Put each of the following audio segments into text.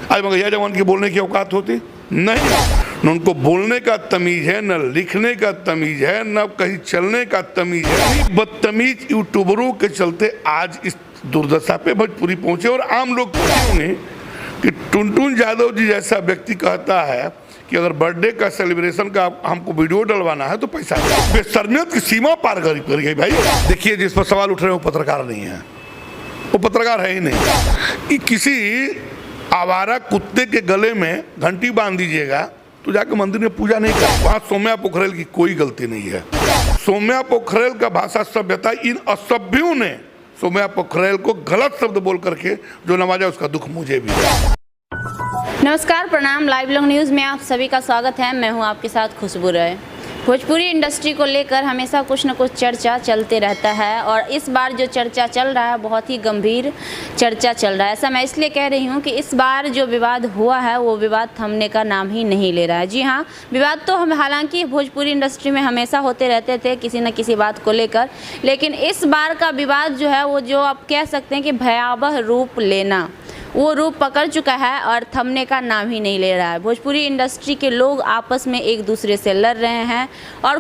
आज मगैया जवान की बोलने की औकात होती नहीं, न उनको बोलने का तमीज है, न लिखने का तमीज है, न कहीं चलने का तमीज है। बदतमीज यूट्यूबरों के चलते आज इस दुर्दशा पे भोजपुरी पहुंचे। और आम लोग पूछे होंगे कि टुनटुन यादव जी जैसा व्यक्ति कहता है कि अगर बर्थडे का सेलिब्रेशन का हमको वीडियो डलवाना है तो पैसा बेशर्मियत की सीमा पार कर गई भाई। देखिए, जिस पर सवाल उठ रहे हैं वो पत्रकार नहीं है, वो पत्रकार है ही नहीं। कि किसी आवारा कुत्ते के गले में घंटी बांध दीजिएगा तो जाकर मंदिर में पूजा नहीं कर। वहाँ सौम्या पोखरेल की कोई गलती नहीं है। सौम्या पोखरेल का भाषा सभ्यता, इन असभ्यों ने सौम्या पोखरेल को गलत शब्द बोल करके जो नवाजा उसका दुख मुझे भी है। नमस्कार, प्रणाम। लाइव लॉन्ग न्यूज़ में आप सभी का स्वागत है। मैं हूं आपके साथ खुशबू राय। भोजपुरी इंडस्ट्री को लेकर हमेशा कुछ न कुछ चर्चा चलते रहता है और इस बार जो चर्चा चल रहा है बहुत ही गंभीर चर्चा चल रहा है। ऐसा मैं इसलिए कह रही हूं कि इस बार जो विवाद हुआ है वो विवाद थमने का नाम ही नहीं ले रहा है। जी हाँ, विवाद तो हम हालांकि भोजपुरी इंडस्ट्री में हमेशा होते रहते थे किसी न किसी बात को लेकर, लेकिन इस बार का विवाद जो है वो जो आप कह सकते हैं कि भयावह रूप लेना, वो रूप पकड़ चुका है और थमने का नाम ही नहीं ले रहा है। भोजपुरी इंडस्ट्री के लोग आपस में एक दूसरे से लड़ रहे हैं और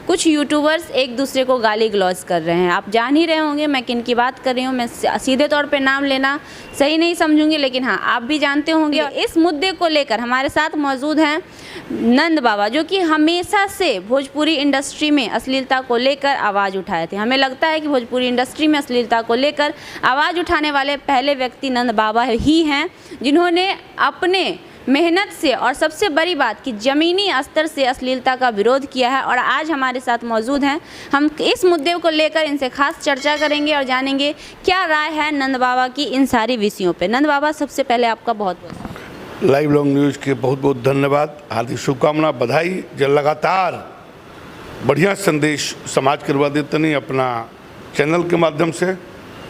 कुछ यूट्यूबर्स एक दूसरे को गाली गलौज कर रहे हैं। आप जान ही रहे होंगे मैं किन की बात कर रही हूँ। मैं सीधे तौर पे नाम लेना सही नहीं समझूंगी, लेकिन हाँ, आप भी जानते होंगे। इस मुद्दे को लेकर हमारे साथ मौजूद हैं नंद बाबा, जो कि हमेशा से भोजपुरी इंडस्ट्री में अश्लीलता को लेकर आवाज़ उठाए थे। हमें लगता है कि भोजपुरी इंडस्ट्री में अश्लीलता को लेकर आवाज़ उठाने वाले पहले व्यक्ति नंद बाबा ही हैं, जिन्होंने अपने मेहनत से और सबसे बड़ी बात कि ज़मीनी स्तर से अश्लीलता का विरोध किया है और आज हमारे साथ मौजूद हैं। हम इस मुद्दे को लेकर इनसे खास चर्चा करेंगे और जानेंगे क्या राय है नंद बाबा की इन सारी विषयों पे। नंद बाबा, सबसे पहले आपका बहुत बहुत लाइव लॉन्ग न्यूज़ के बहुत बहुत धन्यवाद, हार्दिक शुभकामना, बधाई। जो लगातार बढ़िया संदेश समाज करवा देते नहीं अपना चैनल के माध्यम से,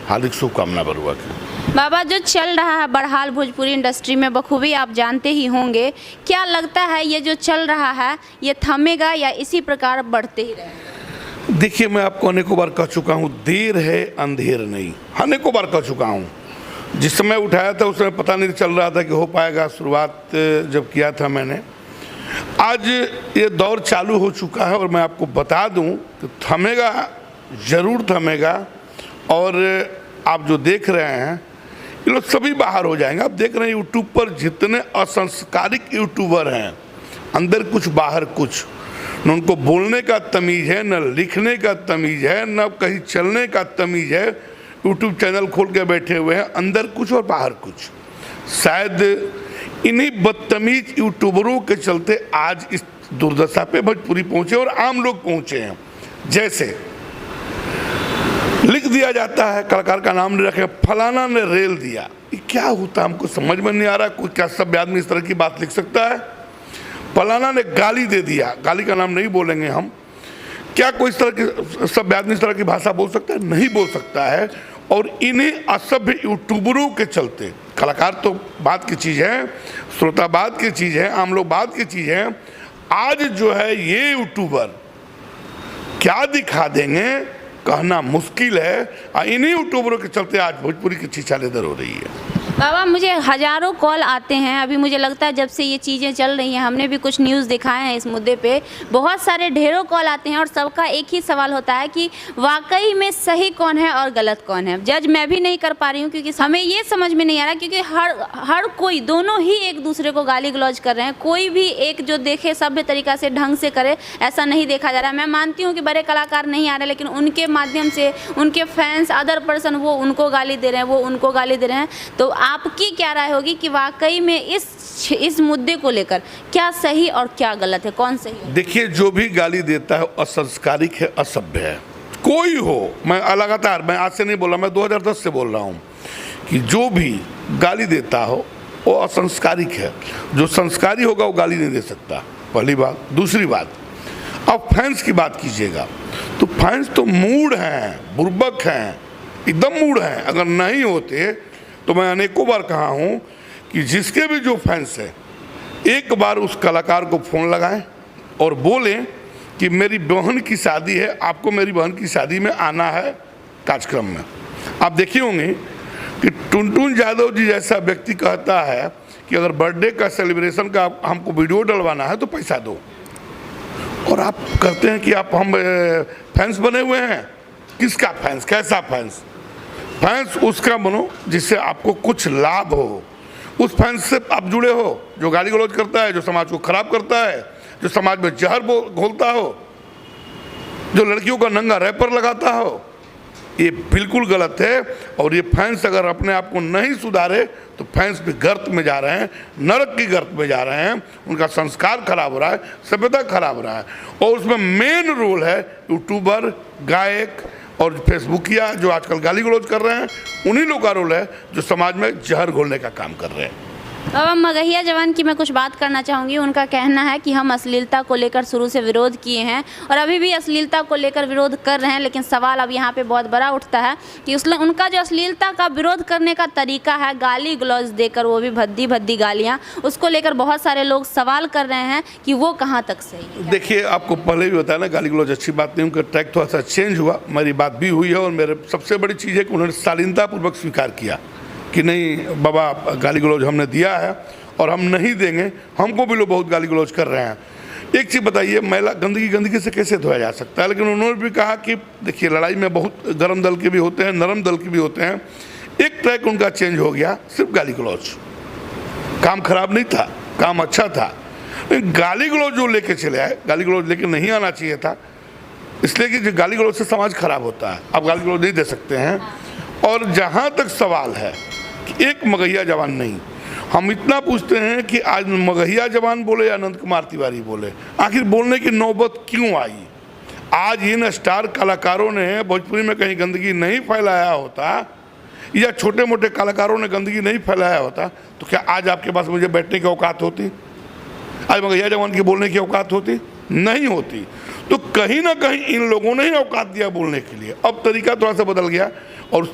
हार्दिक शुभकामना बरुआ की। बाबा, जो चल रहा है बहरहाल भोजपुरी इंडस्ट्री में बखूबी आप जानते ही होंगे, क्या लगता है ये जो चल रहा है ये थमेगा या इसी प्रकार बढ़ते ही रहेगा? देखिए, मैं आपको अनेकों बार कह चुका हूँ, देर है अंधेर नहीं। अनेकों बार कह चुका हूँ। जिस समय उठाया था उस समय पता नहीं चल रहा था कि हो पाएगा, शुरुआत जब किया था मैंने। आज ये दौर चालू हो चुका है और मैं आपको बता दूं कि थमेगा, ज़रूर थमेगा। और आप जो देख रहे हैं ये लोग सभी बाहर हो जाएंगे। आप देख रहे हैं यूट्यूब पर जितने असंस्कारिक यूट्यूबर हैं, अंदर कुछ बाहर कुछ, न उनको बोलने का तमीज़ है, न लिखने का तमीज़ है, न कहीं चलने का तमीज़ है। यूट्यूब चैनल खोल के बैठे हुए हैं, अंदर कुछ और बाहर कुछ। शायद इन्हीं बदतमीज यूट्यूबरों के चलते आज इस दुर्दशा पे भोजपुरी पहुंचे और आम लोग पहुंचे हैं। जैसे लिख दिया जाता है, कलाकार का नाम नहीं रखे, फलाना ने रेल दिया। ये क्या होता है हमको समझ में नहीं आ रहा। कोई क्या सभ्य आदमी इस तरह की बात लिख सकता है? फलाना ने गाली दे दिया, गाली का नाम नहीं बोलेंगे हम। क्या कोई इस तरह की सभ्य आदमी इस तरह की भाषा बोल सकता है? नहीं बोल सकता है। और इन्हीं असभ्य यूट्यूबरों के चलते, कलाकार तो बात की चीज़ है, श्रोता बात की चीज़ है, आम लोग बात की चीज़ है। आज जो है ये यूट्यूबर क्या दिखा देंगे कहना मुश्किल है। इन्हीं यूट्यूबरों के चलते आज भोजपुरी की छीछा लेदर हो रही है। बाबा, मुझे हज़ारों कॉल आते हैं। अभी मुझे लगता है जब से ये चीज़ें चल रही हैं, हमने भी कुछ न्यूज़ दिखाए हैं इस मुद्दे पे, बहुत सारे ढेरों कॉल आते हैं और सबका एक ही सवाल होता है कि वाकई में सही कौन है और गलत कौन है। जज मैं भी नहीं कर पा रही हूँ क्योंकि हमें ये समझ में नहीं आ रहा, क्योंकि हर कोई, दोनों ही एक दूसरे को गाली गलौज कर रहे हैं। कोई भी एक जो देखे सभ्य तरीका से ढंग से करे ऐसा नहीं देखा जा रहा है। मैं मानती हूँ कि बड़े कलाकार नहीं आ रहे, लेकिन उनके माध्यम से उनके फैंस, अदर पर्सन, वो उनको गाली दे रहे हैं, वो उनको गाली दे रहे हैं। तो आपकी क्या राय होगी कि वाकई में इस मुद्दे को लेकर क्या सही और क्या गलत है, कौन सही है? देखिए, जो भी गाली देता है असंस्कारिक है, असभ्य है। कोई हो, मैं लगातार, मैं आज से नहीं बोल रहा, मैं 2010 से बोल रहा हूँ कि जो भी गाली देता हो वो असंस्कारिक है। जो संस्कारी होगा वो गाली नहीं दे सकता, पहली बात। दूसरी बात, अब फैंस की बात कीजिएगा तो फैंस तो मूड हैं, बुर्बक हैं, एकदम मूड हैं। अगर नहीं होते तो मैं अनेकों बार कहा हूँ कि जिसके भी जो फैंस है, एक बार उस कलाकार को फ़ोन लगाएं और बोलें कि मेरी बहन की शादी है, आपको मेरी बहन की शादी में आना है कार्यक्रम में। आप देखे होंगे कि टुनटुन यादव जी जैसा व्यक्ति कहता है कि अगर बर्थडे का सेलिब्रेशन का हमको वीडियो डलवाना है तो पैसा दो, और आप कहते हैं कि आप हम फैंस बने हुए हैं। किसका फैंस? कैसा फैंस? फैंस उसका बनो जिससे आपको कुछ लाभ हो। उस फैंस से आप जुड़े हो जो गाली गलौज करता है, जो समाज को खराब करता है, जो समाज में जहर घोलता हो, जो लड़कियों का नंगा रैपर लगाता हो। ये बिल्कुल गलत है। और ये फैंस अगर अपने आप को नहीं सुधारे तो फैंस भी गर्त में जा रहे हैं, नरक की गर्त में जा रहे हैं। उनका संस्कार खराब हो रहा है, सभ्यता खराब हो रहा है। और उसमें मेन रोल है यूट्यूबर, गायक और फेसबुकिया जो आजकल गाली गलौज कर रहे हैं। उन्हीं लोगों का रोल है जो समाज में जहर घोलने का काम कर रहे हैं। अब मगहिया जवान की मैं कुछ बात करना चाहूँगी। उनका कहना है कि हम अश्लीलता को लेकर शुरू से विरोध किए हैं और अभी भी अश्लीलता को लेकर विरोध कर रहे हैं, लेकिन सवाल अब यहाँ पे बहुत बड़ा उठता है कि उनका जो अश्लीलता का विरोध करने का तरीका है, गाली गलौज देकर, वो भी भद्दी भद्दी गालियाँ, उसको लेकर बहुत सारे लोग सवाल कर रहे हैं कि वो कहाँ तक सही है। देखिए, आपको पहले भी बताया ना, गाली गलौज अच्छी बात नहीं, उनका ट्रैक थोड़ा सा चेंज हुआ। मेरी बात भी हुई है और मेरे सबसे बड़ी चीज़ है कि उन्होंने शालीनतापूर्वक स्वीकार किया कि नहीं बाबा, गाली गलौज हमने दिया है और हम नहीं देंगे। हमको भी लोग बहुत गाली गलौज कर रहे हैं। एक चीज़ बताइए, मैला गंदगी से कैसे धोया जा सकता है? लेकिन उन्होंने भी कहा कि देखिए, लड़ाई में बहुत गर्म दल के भी होते हैं, नरम दल के भी होते हैं। एक ट्रैक उनका चेंज हो गया, सिर्फ गाली गलौज। काम खराब नहीं था, काम अच्छा था। गाली गलौज जो लेके चले आए, गाली गलौज लेके नहीं आना चाहिए था, इसलिए कि जो गाली गलौज से समाज खराब होता है। आप गाली गलौज नहीं दे सकते हैं। और जहाँ तक सवाल है कि एक मगहिया जवान नहीं, हम इतना पूछते हैं कि आज मगहिया जवान बोले या अनंत कुमार तिवारी बोले, आखिर बोलने की नौबत क्यों आई? आज इन स्टार कलाकारों ने भोजपुरी में कहीं गंदगी नहीं फैलाया होता या छोटे मोटे कलाकारों ने गंदगी नहीं फैलाया होता तो क्या आज आपके पास मुझे बैठने की औकात होती? आज मगहिया जवान की बोलने की औकात होती? नहीं होती। तो कहीं ना कहीं इन लोगों ने ही औकात दिया बोलने के लिए। अब तरीका थोड़ा सा बदल गया और उस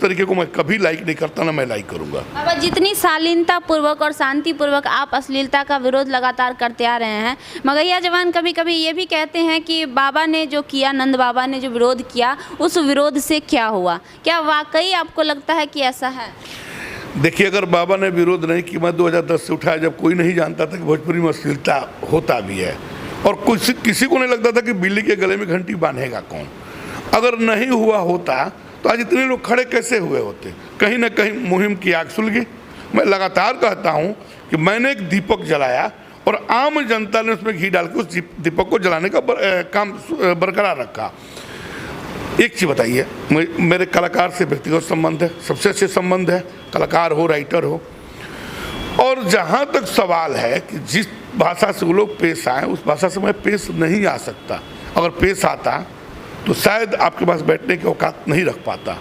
तरीके को मैं कभी लाइक नहीं करता, ना मैं लाइक करूंगा। अब जितनी शालीनता पूर्वक और शांति पूर्वक आप अश्लीलता का विरोध लगातार करते आ रहे हैं, मगहिया जवान कभी कभी ये भी कहते हैं कि बाबा ने जो किया, नंद बाबा ने जो विरोध किया, उस विरोध से क्या हुआ? क्या वाकई आपको लगता है कि ऐसा है? देखिए, अगर बाबा ने विरोध नहीं किया, मैं 2010 से उठाया जब कोई नहीं जानता था कि भोजपुरी में अश्लीलता होता भी है और किसी को नहीं लगता था कि बिल्ली के गले में घंटी बांधेगा कौन। अगर नहीं हुआ होता तो आज इतने लोग खड़े कैसे हुए होते? कहीं ना कहीं मुहिम की आग सुलगी। मैं लगातार कहता हूं कि मैंने एक दीपक जलाया और आम जनता ने उसमें घी डाल के उस दीपक को जलाने का काम बरकरार रखा। एक चीज़ बताइए, मेरे कलाकार से व्यक्तिगत संबंध है, सबसे अच्छे संबंध है, कलाकार हो, राइटर हो। और जहाँ तक सवाल है कि जिस भाषा से वो लोग पेश आए, उस भाषा से मैं पेश नहीं आ सकता। अगर पेश आता तो शायद आपके पास बैठने की औकात नहीं रख पाता।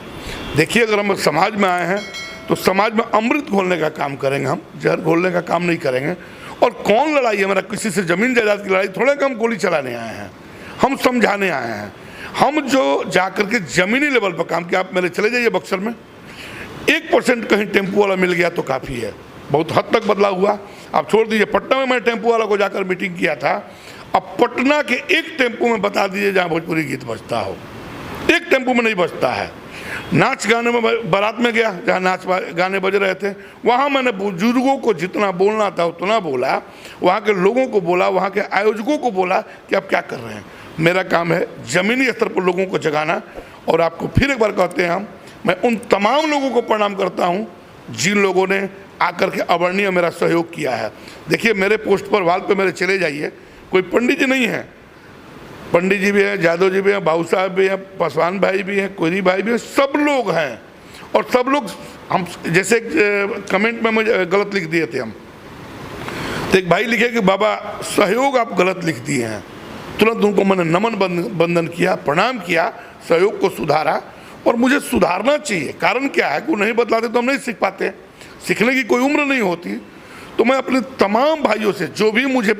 देखिए, अगर हम समाज में आए हैं तो समाज में अमृत घोलने का काम करेंगे, हम जहर घोलने का काम नहीं करेंगे। और कौन लड़ाई है? मेरा किसी से ज़मीन जायदाद की लड़ाई थोड़ा कम गोली चलाने आए हैं, हम समझाने आए हैं। हम जो जाकर के ज़मीनी लेवल पर काम किया, आप मेरे चले जाइए बक्सर में, 1% कहीं टेम्पो वाला मिल गया तो काफ़ी है। बहुत हद तक बदलाव हुआ। आप छोड़ दीजिए, पटना में मैं टेम्पो वाला को जाकर मीटिंग किया था। अब पटना के एक टेम्पो में बता दीजिए जहाँ भोजपुरी गीत बजता हो, एक टेम्पो में नहीं बजता है। नाच गाने में बारात में गया, जहाँ नाच गाने बज रहे थे, वहाँ मैंने बुजुर्गों को जितना बोलना था उतना बोला, वहाँ के लोगों को बोला, वहाँ के आयोजकों को बोला कि आप क्या कर रहे हैं। मेरा काम है ज़मीनी स्तर पर लोगों को जगाना। और आपको फिर एक बार कहते हैं, मैं उन तमाम लोगों को प्रणाम करता हूँ जिन लोगों ने आकर के अवर्णीय मेरा सहयोग किया है। देखिए, मेरे पोस्ट पर वाल पे मेरे चले जाइए, कोई पंडित जी नहीं है, पंडित जी भी हैं, यादव जी भी हैं, बाबू साहब भी हैं, पासवान भाई भी हैं, कोहरी भाई भी हैं, सब लोग हैं। और सब लोग हम जैसे कमेंट में मुझे गलत लिख दिए थे हम, तो एक भाई लिखे कि बाबा सहयोग आप गलत लिख दिए हैं। तुरंत उनको मैंने नमन बंदन किया, प्रणाम किया, सहयोग को सुधारा। और मुझे सुधारना चाहिए। कारण क्या है कि वो नहीं बदलाते तो हम नहीं सीख पाते। सीखने की कोई उम्र नहीं होती। तो मैं अपने तमाम भाइयों से, जो भी मुझे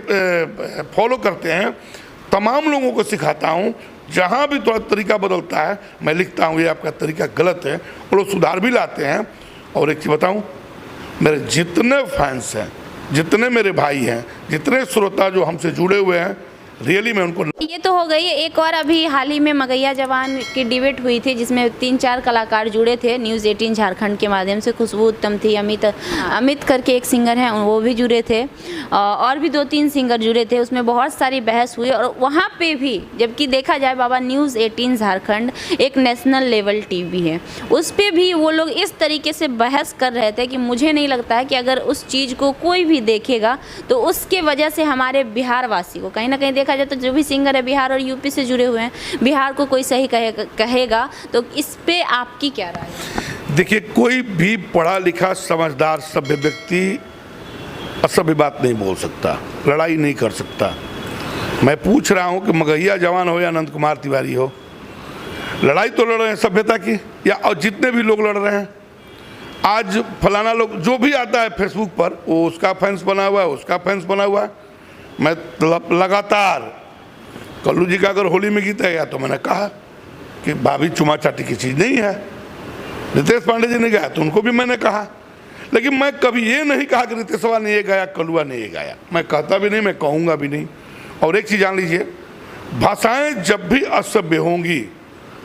फॉलो करते हैं, तमाम लोगों को सिखाता हूँ। जहाँ भी थोड़ा तरीका बदलता है मैं लिखता हूँ ये आपका तरीका गलत है, और लोग सुधार भी लाते हैं। और एक चीज़ बताऊँ, मेरे जितने फैंस हैं, जितने मेरे भाई हैं, जितने श्रोता जो हमसे जुड़े हुए हैं, रियली मैं उनको। ये तो हो गई। एक और अभी हाल ही में मगैया जवान की डिबेट हुई थी जिसमें 3-4 कलाकार जुड़े थे न्यूज़ 18 झारखंड के माध्यम से। खुशबू उत्तम थी, अमित करके एक सिंगर हैं वो भी जुड़े थे, और भी 2-3 सिंगर जुड़े थे। उसमें बहुत सारी बहस हुई और वहाँ पे भी, जबकि देखा जाए बाबा न्यूज़ 18 झारखंड एक नेशनल लेवल टीवी है, उस पर भी वो लोग इस तरीके से बहस कर रहे थे कि मुझे नहीं लगता है कि अगर उस चीज़ को कोई भी देखेगा तो उसके वजह से हमारे बिहार वासी को, कहीं ना कहीं देखा जाए तो जो भी सिंगर है बिहार और यूपी से जुड़े हुए हैं, बिहार को कोई सही कहेगा तो इस पे आपकी क्या राय है? देखिए, कोई भी पढ़ा लिखा समझदार सभ्य व्यक्ति असभ्य बात नहीं बोल सकता, लड़ाई नहीं कर सकता। मैं पूछ रहा हूं कि मगहिया जवान हो या अनंत कुमार तिवारी हो, लड़ाई तो लड़ रहे हैं सभ्यता की, या और जितने भी लोग लड़ रहे हैं। आज फलाना लोग जो भी आता है फेसबुक पर, वो उसका फैंस बना हुआ है, उसका फैंस बना हुआ है। मैं लगातार, कल्लू जी का अगर होली में गीत है, या तो मैंने कहा कि भाभी चुमा चाटी की चीज़ नहीं है। रितेश पांडे जी ने गाया तो उनको भी मैंने कहा, लेकिन मैं कभी ये नहीं कहा कि रितेशवा ने ये गाया, कल्लुआ ने ये गाया। मैं कहता भी नहीं, मैं कहूँगा भी नहीं। और एक चीज़ जान लीजिए, भाषाएं जब भी असभ्य होंगी,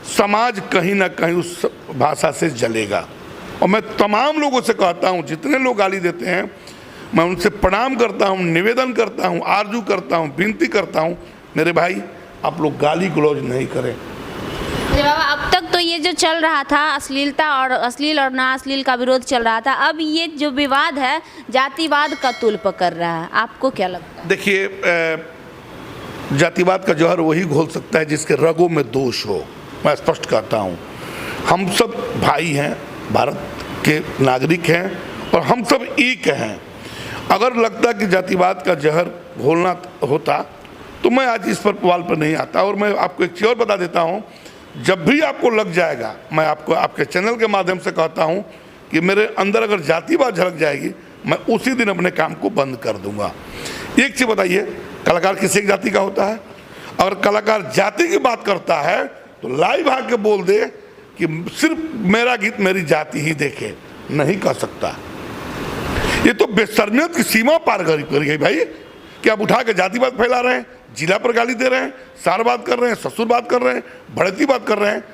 समाज कहीं ना कहीं उस भाषा से जलेगा। और मैं तमाम लोगों से कहता हूँ, जितने लोग गाली देते हैं, मैं उनसे प्रणाम करता हूँ, निवेदन करता हूँ, आरजू करता हूँ, विनती करता हूँ, मेरे भाई आप लोग गाली गलौज नहीं करें। बाबा, अब तक तो ये जो चल रहा था अश्लीलता और अश्लील और ना अश्लील का विरोध चल रहा था, अब ये जो विवाद है जातिवाद का तूल पकड़ रहा है, आपको क्या लगता है? देखिए, जातिवाद का जहर वही घोल सकता है जिसके रगों में दोष हो। मैं स्पष्ट कहता हूँ, हम सब भाई हैं, भारत के नागरिक हैं, और हम सब एक हैं। अगर लगता कि जातिवाद का जहर घोलना होता तो मैं आज इस पर सवाल पर नहीं आता। और मैं आपको एक चीज़ और बता देता हूँ, जब भी आपको लग जाएगा, मैं आपको आपके चैनल के माध्यम से कहता हूँ कि मेरे अंदर अगर जातिवाद झलक जाएगी, मैं उसी दिन अपने काम को बंद कर दूंगा। एक चीज़ बताइए, कलाकार किसी एक जाति का होता है? अगर कलाकार जाति की बात करता है तो लाइव आके बोल दे कि सिर्फ मेरा गीत मेरी जाति ही देखे, नहीं कर सकता। ये तो बेशर्मियत की सीमा पार कर गई भाई, कि आप उठा के जातिवाद फैला रहे हैं, जिला पर गाली दे रहे हैं, सार बात कर रहे हैं, ससुर बात कर रहे हैं, भड़ती बात कर रहे हैं।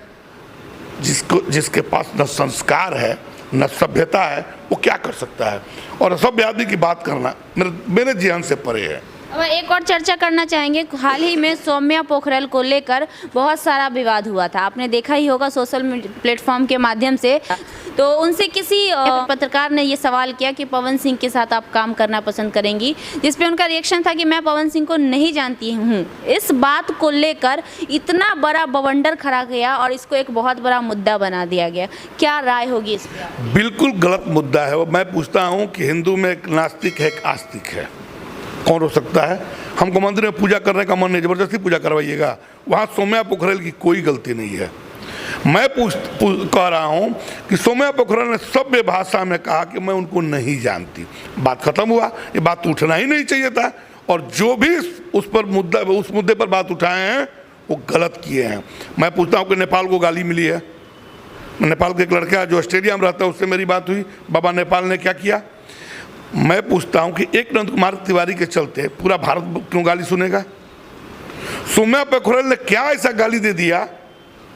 जिसके पास न संस्कार है न सभ्यता है, वो क्या कर सकता है? और असभ्य आदमी की बात करना मेरे जीवन से परे है। अब एक और चर्चा करना चाहेंगे, हाल ही में सौम्या पोखरेल को लेकर बहुत सारा विवाद हुआ था, आपने देखा ही होगा सोशल प्लेटफॉर्म के माध्यम से। तो उनसे किसी पत्रकार ने ये सवाल किया कि पवन सिंह के साथ आप काम करना पसंद करेंगी, जिस पे उनका रिएक्शन था कि मैं पवन सिंह को नहीं जानती हूँ। इस बात को लेकर इतना बड़ा बवंडर खड़ा गया और इसको एक बहुत बड़ा मुद्दा बना दिया गया। क्या राय होगी इस पर? बिल्कुल गलत मुद्दा है। मैं पूछता हूँ कि हिंदू में एक नास्तिक है, एक आस्तिक है, कौन हो सकता है? हमको मंदिर में पूजा करने का मन नहीं, जबरदस्ती पूजा करवाइएगा। वहाँ सौम्या पोखरेल की कोई गलती नहीं है। मैं कह रहा हूँ कि सौम्या पोखरेल ने सभ्य भाषा में कहा कि मैं उनको नहीं जानती, बात खत्म हुआ। ये बात उठना ही नहीं चाहिए था, और जो भी उस मुद्दे पर बात उठाए हैं वो गलत किए हैं। मैं पूछता हूँ कि नेपाल को गाली मिली है, नेपाल के एक लड़का जो ऑस्ट्रेलिया में रहता है उससे मेरी बात हुई, बाबा नेपाल ने क्या किया? मैं पूछता हूं कि एक अनंत कुमार तिवारी के चलते पूरा भारत क्यों गाली सुनेगा? सौम्या पोखरेल ने क्या ऐसा गाली दे दिया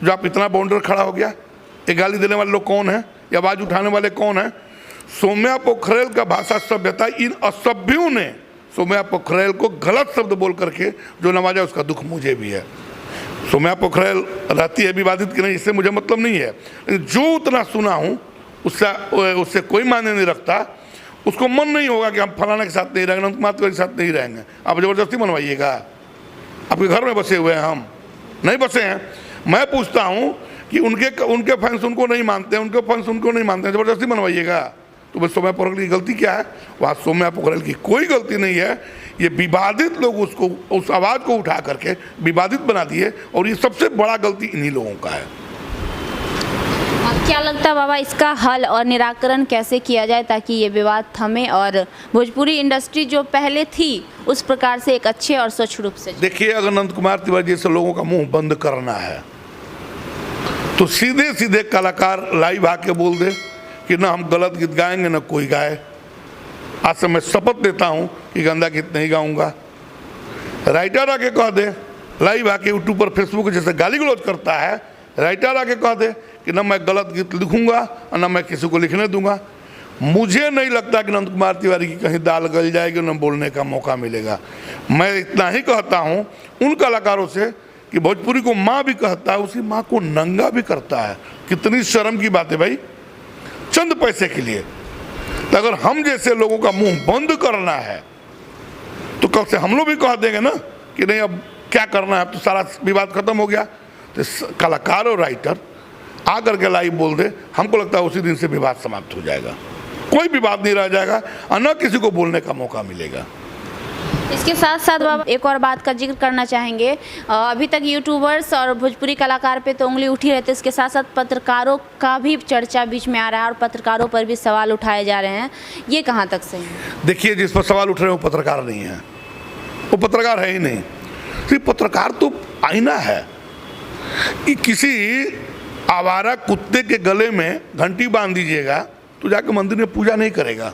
जो आप इतना बाउंडर खड़ा हो गया? ये गाली देने वाले लोग कौन हैं? ये आवाज उठाने वाले कौन हैं? सौम्या पोखरेल का भाषा सभ्यता, इन असभ्यों ने सौम्या पोखरेल को गलत शब्द बोल करके जो नवाजा, उसका दुख मुझे भी है। सौम्या पोखरेल रहती है विवादित कि नहीं, इससे मुझे मतलब नहीं है, लेकिन जो उतना सुना हूँ उससे कोई मायने नहीं रखता। उसको मन नहीं होगा कि हम फलाना के साथ नहीं रहेंगे, अनंत कुमार तिवारी के साथ नहीं रहेंगे, आप जबरदस्ती मनवाइएगा। आपके घर में बसे हुए हैं, हम नहीं बसे हैं। मैं पूछता हूं कि उनके फैंस उनको नहीं मानते हैं, उनके फैंस उनको नहीं मानते हैं, जबरदस्ती मनवाइएगा। तो बस सौम्या पोखरेल की गलती क्या है? वहाँ सौम्या पोखरेल की कोई गलती नहीं है। ये विवादित लोग उस आवाज़ को उठा करके विवादित बना दिए, और ये सबसे बड़ा गलती इन्हीं लोगों का है। क्या लगता है बाबा, इसका हल और निराकरण कैसे किया जाए ताकि ये विवाद थमे और भोजपुरी इंडस्ट्री जो पहले थी उस प्रकार से एक अच्छे और स्वच्छ रूप से? देखिए, अगर अनंत कुमार तिवारी जैसे लोगों का मुंह बंद करना है तो सीधे सीधे कलाकार लाइव आके बोल दे कि ना हम गलत गीत गाएंगे ना कोई गाए। आज से मैं शपथ लेता हूं कि गंदा गीत नहीं गाऊंगा। राइटर आके कह दे, लाइव आके यूट्यूब पर फेसबुक जैसे गाली गलौज करता है, राइटर आके कह दे कि न मैं गलत गीत लिखूंगा और न मैं किसी को लिखने दूंगा। मुझे नहीं लगता कि नंद कुमार तिवारी की कहीं दाल गल जाएगी, न बोलने का मौका मिलेगा। मैं इतना ही कहता हूँ उन कलाकारों से कि भोजपुरी को माँ भी कहता है, उसी माँ को नंगा भी करता है। कितनी शर्म की बात है भाई, चंद पैसे के लिए। तो अगर हम जैसे लोगों का मुंह बंद करना है तो कल से हम लोग भी कह देंगे ना कि नहीं अब क्या करना है, अब तो सारा विवाद खत्म हो गया। तो कलाकार और राइटर आकर के लाइव बोल दे, हमको लगता है उसी दिन से विवाद समाप्त हो जाएगा, कोई विवाद नहीं रह जाएगा और न किसी को बोलने का मौका मिलेगा। इसके साथ साथ बाबा एक और बात का जिक्र करना चाहेंगे। अभी तक यूट्यूबर्स और भोजपुरी कलाकार पे तो उंगली उठी रहती है, इसके साथ साथ पत्रकारों का भी चर्चा बीच में आ रहा है और पत्रकारों पर भी सवाल उठाए जा रहे हैं, ये कहाँ तक सही है? देखिए, जिस पर सवाल उठ रहे हैं वो पत्रकार नहीं है, वो पत्रकार है ही नहीं। तो पत्रकार तो आईना है कि किसी आवारा कुत्ते के गले में घंटी बांध दीजिएगा तो जाके मंदिर में पूजा नहीं करेगा,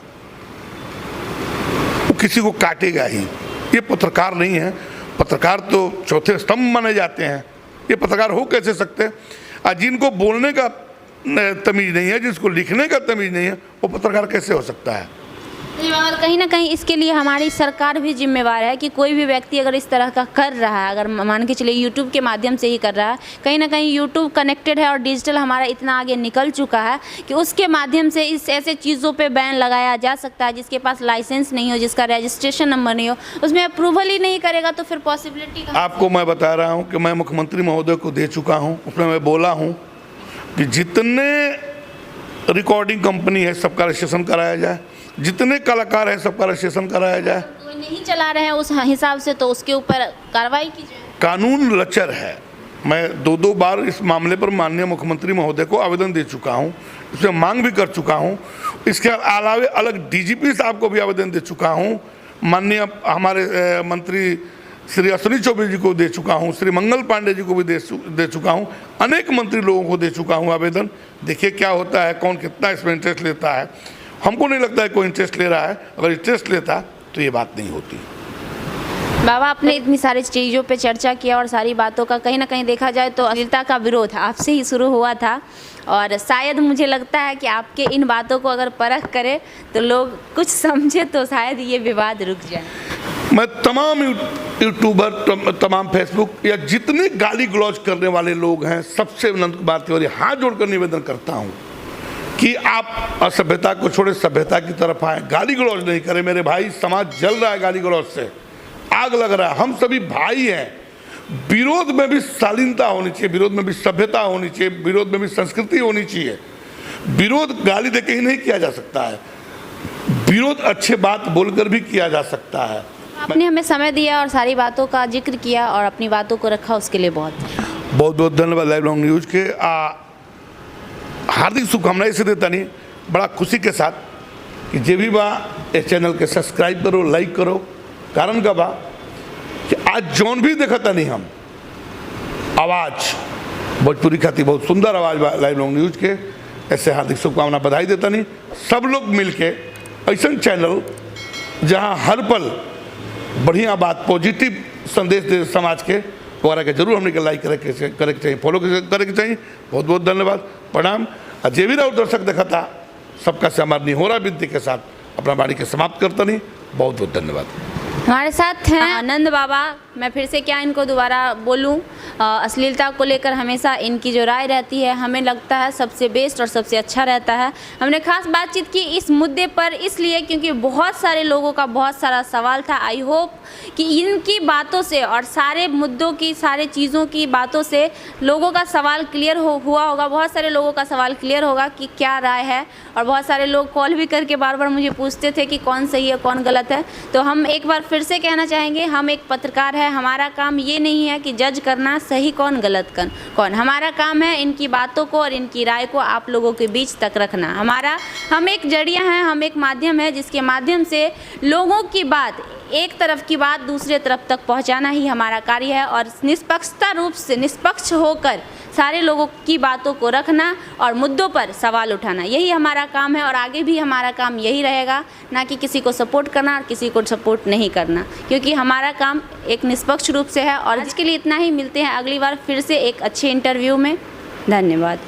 वो किसी को काटेगा ही। ये पत्रकार नहीं है। पत्रकार तो चौथे स्तंभ माने जाते हैं, ये पत्रकार हो कैसे सकते हैं? जिनको बोलने का तमीज नहीं है, जिसको लिखने का तमीज नहीं है, वो पत्रकार कैसे हो सकता है? और कहीं ना कहीं इसके लिए हमारी सरकार भी जिम्मेवार है कि कोई भी व्यक्ति अगर इस तरह का कर रहा है, अगर मान के चलिए यूट्यूब के माध्यम से ही कर रहा है, कहीं ना कहीं यूट्यूब कनेक्टेड है और डिजिटल हमारा इतना आगे निकल चुका है कि उसके माध्यम से इस ऐसे चीज़ों पे बैन लगाया जा सकता है। जिसके पास लाइसेंस नहीं हो, जिसका रजिस्ट्रेशन नंबर नहीं हो, उसमें अप्रूवल ही नहीं करेगा तो फिर पॉसिबिलिटी आपको मैं बता रहा हूँ कि मैं मुख्यमंत्री महोदय को दे चुका हूँ, उसमें मैं बोला हूँ कि जितने रिकॉर्डिंग कंपनी है सबका रजिस्ट्रेशन कराया जाए, जितने कलाकार हैं सबका रजिस्ट्रेशन कराया जाए। कोई नहीं चला रहे हैं उस हिसाब से तो उसके ऊपर कार्रवाई की जाए। कानून लचर है। मैं दो बार इस मामले पर माननीय मुख्यमंत्री महोदय को आवेदन दे चुका हूँ, उसमें मांग भी कर चुका हूँ। इसके अलावा अलग डीजीपी साहब को भी आवेदन दे चुका हूँ, माननीय हमारे मंत्री श्री अश्विनी चौबे जी को दे चुका हूँ, श्री मंगल पांडे जी को भी दे चुका हूँ, अनेक मंत्री लोगों को दे चुका हूँ आवेदन। देखिए क्या होता है, कौन कितना इसमें इंटरेस्ट लेता है। हमको नहीं लगता है कोई इंटरेस्ट ले रहा है, अगर इंटरेस्ट लेता तो ये बात नहीं होती। बाबा, आपने इतनी सारी चीज़ों पे चर्चा किया और सारी बातों का कहीं ना कहीं देखा जाए तो अश्लीलता का विरोध आपसे ही शुरू हुआ था और शायद मुझे लगता है कि आपके इन बातों को अगर परख करे तो लोग कुछ समझे तो शायद ये विवाद रुक जाए। मैं तमाम यूट्यूबर, तमाम फेसबुक या जितने गाली गलौज करने वाले लोग हैं, सबसे नंद कुमार तिवारी हाथ जोड़कर निवेदन करता हूँ कि आप असभ्यता को छोड़े, सभ्यता की तरफ आए, गाली गलौज नहीं करें। मेरे भाई, समाज जल रहा है गाली गलौज से, आग लग रहा है। हम सभी भाई हैं। विरोध में भी शालीनता होनी चाहिए, विरोध में भी सभ्यता होनी चाहिए, विरोध में भी संस्कृति होनी चाहिए। विरोध गाली देके ही नहीं किया जा सकता है, विरोध अच्छे बात बोलकर भी किया जा सकता है। आपने हमें समय दिया और सारी बातों का जिक्र किया और अपनी बातों को रखा, उसके लिए बहुत बहुत धन्यवाद। लाइव लॉन्ग न्यूज़ के हार्दिक शुभकामनाएं से देता नहीं, बड़ा खुशी के साथ कि जे भी बा इस चैनल के सब्सक्राइब करो, लाइक करो। कारण का बा कि आज जौन भी देखता नहीं हम आवाज़ भोजपुरी खाती बहुत सुंदर आवाज़ बा लाइव लॉन्ग न्यूज़ के। ऐसे हार्दिक शुभकामना बधाई देता नहीं। सब लोग मिलके ऐसा चैनल जहां हर पल बढ़िया बात, पॉजिटिव संदेश दे समाज के, वगैरह के जरूर हमने लाइक करे के चाहिए, फॉलो करे के चाहिए। बहुत बहुत धन्यवाद, प्रणाम। जे भी दर्शक देखा था सबका से हमारी निहोरा विनती के साथ अपना वाणी के समाप्त करता नहीं। बहुत बहुत धन्यवाद। हमारे साथ हैं आनंद बाबा। मैं फिर से क्या इनको दोबारा बोलूं, अश्लीलता को लेकर हमेशा इनकी जो राय रहती है हमें लगता है सबसे बेस्ट और सबसे अच्छा रहता है। हमने खास बातचीत की इस मुद्दे पर इसलिए क्योंकि बहुत सारे लोगों का बहुत सारा सवाल था। आई होप कि इनकी बातों से और सारे मुद्दों की, सारे चीज़ों की बातों से लोगों का सवाल क्लियर हुआ होगा। बहुत सारे लोगों का सवाल क्लियर होगा कि क्या राय है और बहुत सारे लोग कॉल भी करके बार बार मुझे पूछते थे कि कौन सही है कौन गलत है। तो हम एक बार फिर से कहना चाहेंगे, हम एक पत्रकार है, हमारा काम ये नहीं है कि जज करना सही कौन गलत कौन। हमारा काम है इनकी बातों को और इनकी राय को आप लोगों के बीच तक रखना। हम एक जरिया हैं, हम एक माध्यम है जिसके माध्यम से लोगों की बात, एक तरफ की बात दूसरे तरफ तक पहुंचाना ही हमारा कार्य है और निष्पक्षता रूप से, निष्पक्ष होकर सारे लोगों की बातों को रखना और मुद्दों पर सवाल उठाना, यही हमारा काम है और आगे भी हमारा काम यही रहेगा, ना कि किसी को सपोर्ट करना और किसी को सपोर्ट नहीं करना, क्योंकि हमारा काम एक निष्पक्ष रूप से है। और आज के लिए इतना ही, मिलते हैं अगली बार फिर से एक अच्छे इंटरव्यू में। धन्यवाद।